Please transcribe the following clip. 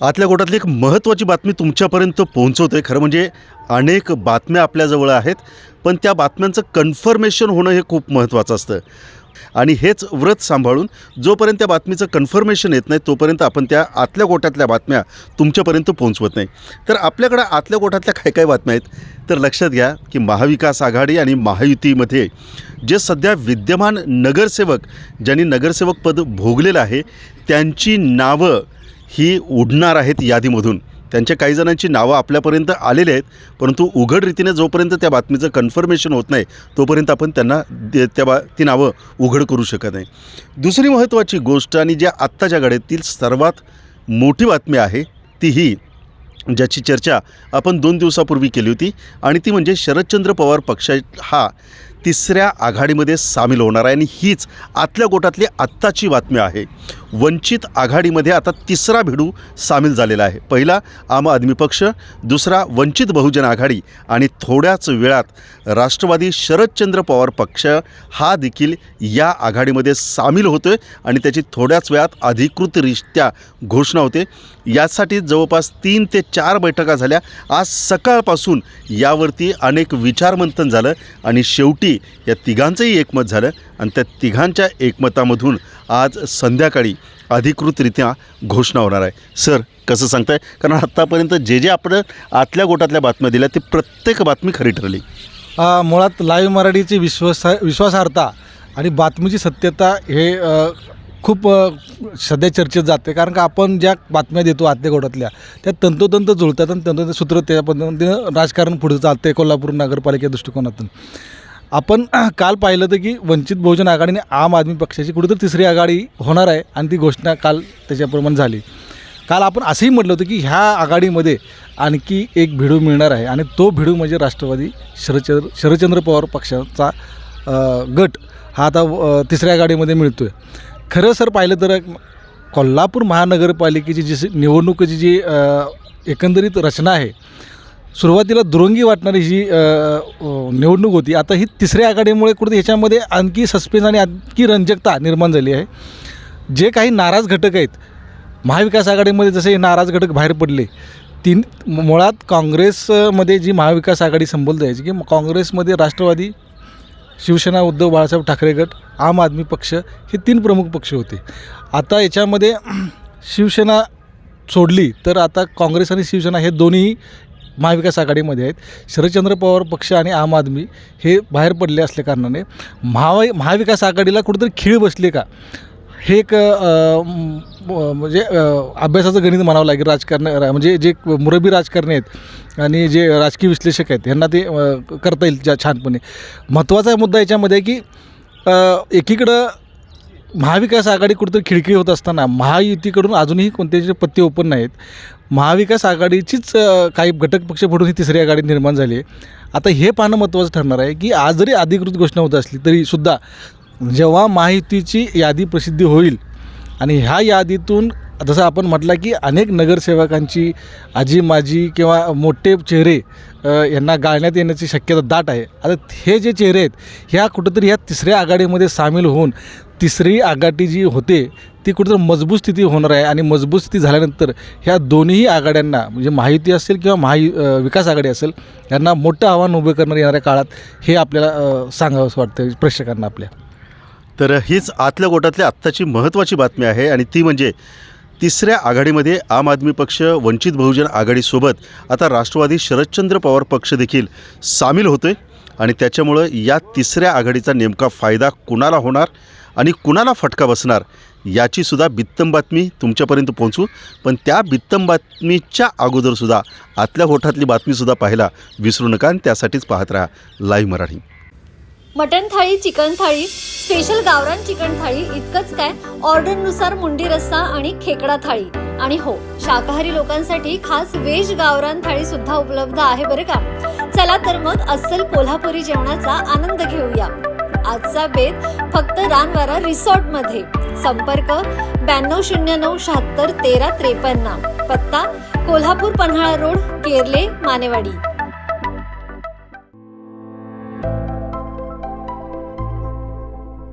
आतल्या गोटातली एक महत्त्वाची बातमी तुमच्यापर्यंत पोहोचवतोय. खरं म्हणजे अनेक बातम्या आपल्याजवळ आहेत, पण त्या बातम्यांचं कन्फर्मेशन होणं हे खूप महत्त्वाचं असतं. आणि हेच व्रत सांभाळून जोपर्यंत त्या बातमीचं कन्फर्मेशन येत नाही तोपर्यंत आपण त्या आतल्या गोटातल्या बातम्या तुमच्यापर्यंत पोहोचवत नाही. तर आपल्याकडं आतल्या गोटातल्या काय काय बातम्या आहेत तर लक्षात घ्या की महाविकास आघाडी आणि महायुतीमध्ये जे सध्या विद्यमान नगरसेवक ज्यांनी नगरसेवक पद भोगलेलं आहे त्यांची नावं ही उडणार आहेत यादीमधून. त्यांच्या काही जणांची नावं आपल्यापर्यंत आलेली आहेत, परंतु उघड रीतीने जोपर्यंत त्या बातमीचं कन्फर्मेशन होत नाही तोपर्यंत आपण त्यांना ती नावं उघड करू शकत नाही. दुसरी महत्त्वाची गोष्ट आणि ज्या आत्ताच्या घडीतील सर्वात मोठी बातमी आहे ती ही ज्याची चर्चा आपण 2 दिवसापूर्वी केली होती आणि ती म्हणजे शरदचंद्र पवार पक्ष हा तिसऱ्या आघाडीमध्ये सामील होणार आहे. आणि हीच आतल्या गोटातली आत्ताची बातमी आहे. वंचित आघाडीमध्ये आता तिसरा भिडू सामील झालेला आहे. पहिला आम आदमी पक्ष, दुसरा वंचित बहुजन आघाडी आणि थोड्याच वेळात राष्ट्रवादी शरदचंद्र पवार पक्ष हा देखील या आघाडीमध्ये सामील होतो आहे आणि त्याची थोड्याच वेळात अधिकृतरित्या घोषणा होते. यासाठी जवळपास 3 ते 4 बैठका झाल्या. आज सकाळपासून यावरती अनेक विचारमंथन झालं आणि शेवटी या तिघांचंही एकमत झालं आणि त्या तिघांच्या एकमतामधून आज संध्याकाळी अधिकृतरित्या घोषणा होणार आहे. सर कसं सांगताय, कारण आत्तापर्यंत जे आपण आतल्या गोटातल्या बातम्या दिल्या ती प्रत्येक बातमी खरी ठरली. मुळात लाईव्ह मराठीची विश्वासार्हता आणि बातमीची सत्यता हे खूप सध्या चर्चेत जाते. कारण का आपण ज्या बातम्या देतो आतल्या गोटातल्या त्या तंतोतंत जुळतात आणि तंतोतंत सूत्र त्या पद्धतीनं राजकारण पुढे चालते. कोल्हापूर नगरपालिका दृष्टिकोनातून आपण काल पाहिलं तर की वंचित बहुजन आघाडी आणि आम आदमी पक्षाची कुठेतरी तिसरी आघाडी होणार आहे आणि ती घोषणा काल त्याच्याप्रमाणे झाली. काल आपण असंही म्हटलं होतं की ह्या आघाडीमध्ये आणखी एक भिडू मिळणार आहे आणि तो भिडू म्हणजे राष्ट्रवादी शरदचंद्र पवार पक्षाचा गट हा आता तिसऱ्या आघाडीमध्ये मिळतो आहे. खरं सर पाहिलं तर कोल्हापूर महानगरपालिकेची जी निवडणुकीची जी एकंदरीत रचना आहे, सुरुवातीला दुरंगी वाटणारी जी निवडणूक होती, आता ही तिसऱ्या आघाडीमुळे कुठे ह्याच्यामध्ये आणखी सस्पेन्स आणि आणखी रंजकता निर्माण झाली आहे. जे काही नाराज घटक आहेत महाविकास आघाडीमध्ये, जसे नाराज घटक बाहेर पडले, मुळात काँग्रेसमध्ये जी महाविकास आघाडी संबोधली जायची की काँग्रेसमध्ये राष्ट्रवादी, शिवसेना, उद्धव बाळासाहेब ठाकरे गट, आम आदमी पक्ष हे 3 प्रमुख पक्ष होते. आता याच्यामध्ये शिवसेना सोडली तर आता काँग्रेस आणि शिवसेना हे दोन्ही महाविकास आघाडीमध्ये आहेत. शरदचंद्र पवार पक्ष आणि आम आदमी हे बाहेर पडले असल्याकारणाने महाविकास आघाडीला कुठेतरी खीळ बसले का हे एक म्हणजे अभ्यासाचं गणित म्हणावं लागेल. म्हणजे जे मुरबी राजकारणी आहेत आणि जे राजकीय विश्लेषक आहेत यांना ते करता येईल ज्या छानपणे. महत्त्वाचा मुद्दा याच्यामध्ये आहे की एकीकडं महाविकास आघाडी कुठेतरी खिळखिळी होत असताना महायुतीकडून अजूनही कोणत्याचे पत्ते ओपन नाहीत. महाविकास आघाडीचीच काही घटक पक्ष पडून ही तिसरी आघाडी निर्माण झाली आहे. आता हे पाहणं महत्त्वाचं ठरणार आहे की आज जरी अधिकृत घोषणा होत असली तरीसुद्धा जेव्हा महायुतीची यादी प्रसिद्धी होईल आणि ह्या यादीतून जसं आपण म्हटलं की अनेक नगरसेवकांची आजी माजी किंवा मोठे चेहरे यांना गाळण्यात येण्याची शक्यता दाट आहे. आता हे जे चेहरे आहेत ह्या कुठंतरी ह्या तिसऱ्या आघाडीमध्ये सामील होऊन तिसरी आघाडी जी होते ती कुठंतरी मजबूत स्थिती होणार आहे आणि मजबूत स्थिती झाल्यानंतर ह्या दोन्ही आघाड्यांना म्हणजे महायुती असेल किंवा विकास आघाडी असेल यांना मोठं आव्हान उभं करणार येणाऱ्या काळात हे आपल्याला सांगावंसं वाटतं प्रेक्षकांना आपल्या. तर हीच आतल्या गोटातली आत्ताची महत्त्वाची बातमी आहे आणि ती म्हणजे तिसऱ्या आघाडीमध्ये आम आदमी पक्ष, वंचित बहुजन आघाडीसोबत आता राष्ट्रवादी शरदचंद्र पवार पक्ष देखील सामील होतो आहे आणि त्याच्यामुळं या तिसऱ्या आघाडीचा नेमका फायदा कुणाला होणार आणि कुणाला फटका बसणार याचीसुद्धा बित्तम बातमी तुमच्यापर्यंत पोहोचू. पण त्या बित्तम बातमीच्या अगोदरसुद्धा आतल्या गोटातली बातमीसुद्धा पाहायला विसरू नका आणि त्यासाठीच पाहत राहा लाईव्ह मराठी. मटन थाळी, चिकन थाळी, स्पेशल गावरान चिकन थाळी इतकंच काय, ऑर्डरनुसार मुंडी रस्सा आणि खेकडा थाळी. आणि हो, शाकाहारी लोकांसाठी खास व्हेज गावरान थाळी सुद्धा उपलब्ध आहे बरं का. चला तर मग अस्सल कोल्हापुरी जेवणाचा आनंद घेऊया. आजचा बेत फक्त रानवारा रिसॉर्ट मध्ये. संपर्क 9209761353. पत्ता कोल्हापूर पन्हाळा रोड, केरले, मानेवाडी.